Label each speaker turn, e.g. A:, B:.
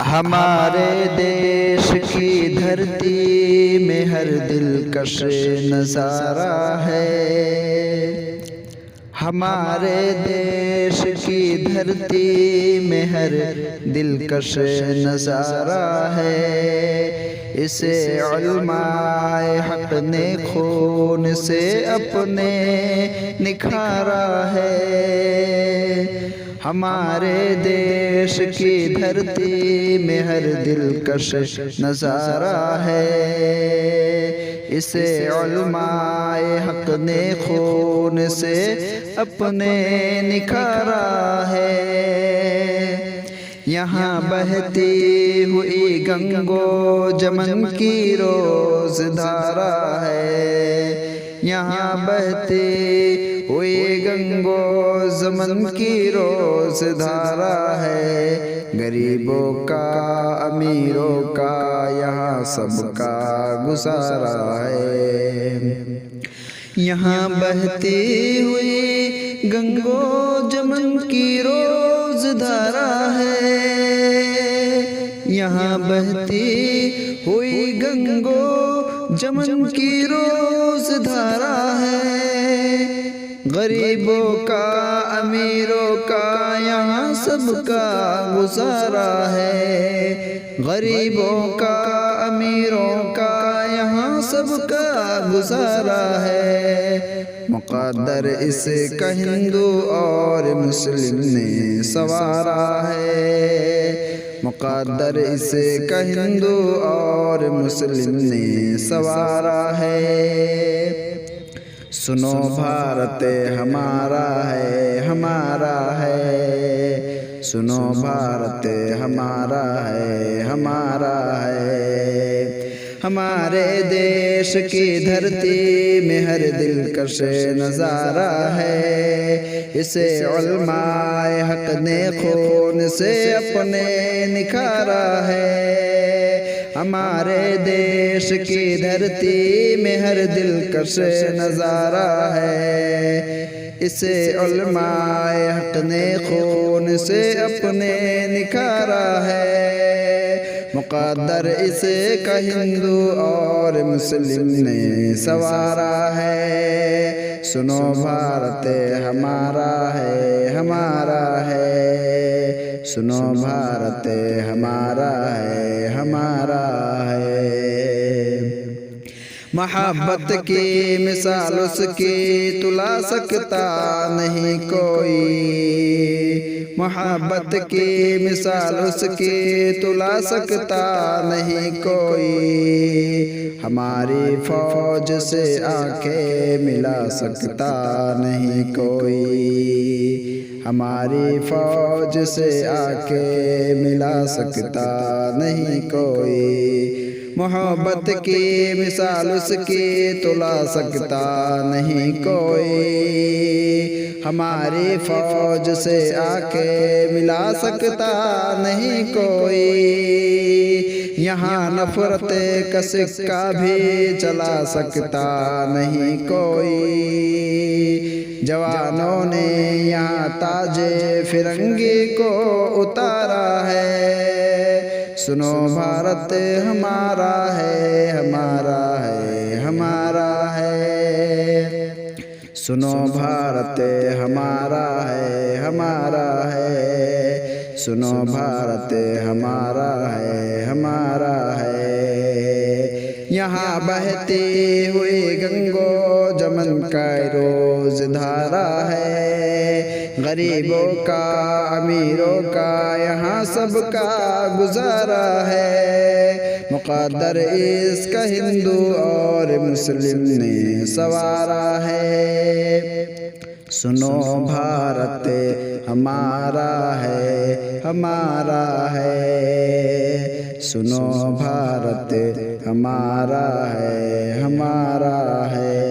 A: ہمارے دیش کی دھرتی میں ہر دلکش نظارہ ہے، ہمارے دیش کی دھرتی میں ہر دلکش نظارہ ہے، اسے علماء حق نے خون سے اپنے نکھارا ہے۔ ہمارے دیش کی دھرتی میں ہر دلکش نظارہ ہے، اسے علماء حق نے خون سے اپنے نکھارا ہے۔ یہاں بہتی ہوئی گنگو جمن کی روز دھارا ہے، یہاں بہتی ہوئی گنگو جمن کی روز دھارا ہے، غریبوں کا امیروں کا یہاں سب کا گزارا ہے۔ یہاں بہتی ہوئی گنگو جمن کی روز دھارا ہے، یہاں بہتی ہوئی گنگو جمن کی روز دھارا ہے، غریبوں کا امیروں کا یہاں سب کا گزارا ہے، غریبوں کا امیروں کا یہاں سب کا گزارا ہے۔ مقدر اس کا ہندو اور مسلم نے سنوارا ہے، مقدر اس کا ہندو اور مسلم نے سنوارا ہے۔ سنو بھارت ہمارا ہے، ہمارا ہے، سنو بھارت ہمارا ہے، ہمارا ہے۔ ہمارے دیش کی دھرتی میں ہر دلکش نظارہ ہے، اسے علماء حق نے خون سے اپنے نکھارا ہے۔ ہمارے دیش کی دھرتی میں ہر دلکش نظارہ ہے، اسے علماء حق نے خون سے اپنے نکھارا ہے، مقدر اس کا ہندو اور مسلم نے سنوارا ہے۔ سنو بھارت ہمارا ہے، ہمارا ہے، سنو بھارت ہمارا ہے، ہمارا ہے۔ محبت کی مثال اس کی تلا سکتا نہیں کوئی، محبت کی مثال اس کی تلا سکتا نہیں کوئی، ہماری فوج سے آنکھیں ملا سکتا نہیں کوئی، ہماری فوج سے آنکھیں ملا سکتا نہیں کوئی، محبت کی مثال اس کی تلا سکتا نہیں کوئی، ہماری فوج سے آنکھیں ملا سکتا نہیں کوئی، یہاں نفرت کا سکہ بھی چلا سکتا نہیں کوئی، جوانوں نے یہاں تاج فرنگی کو اتارا ہے، سنو بھارت ہمارا ہے، ہمارا ہے، ہمارا ہے، سنو بھارت ہمارا ہے، ہمارا ہے، سنو بھارت ہمارا ہے، ہمارا ہے۔ یہاں بہتی ہوئی گنگو جمن کا روز دھارا ہے، غریبوں کا امیروں کا یہاں سب کا گزارا ہے، مقدر اس کا ہندو اور مسلم نے سنوارا ہے۔ سنو بھارت ہمارا ہے، ہمارا ہے، سنو بھارت ہمارا ہے، ہمارا ہے۔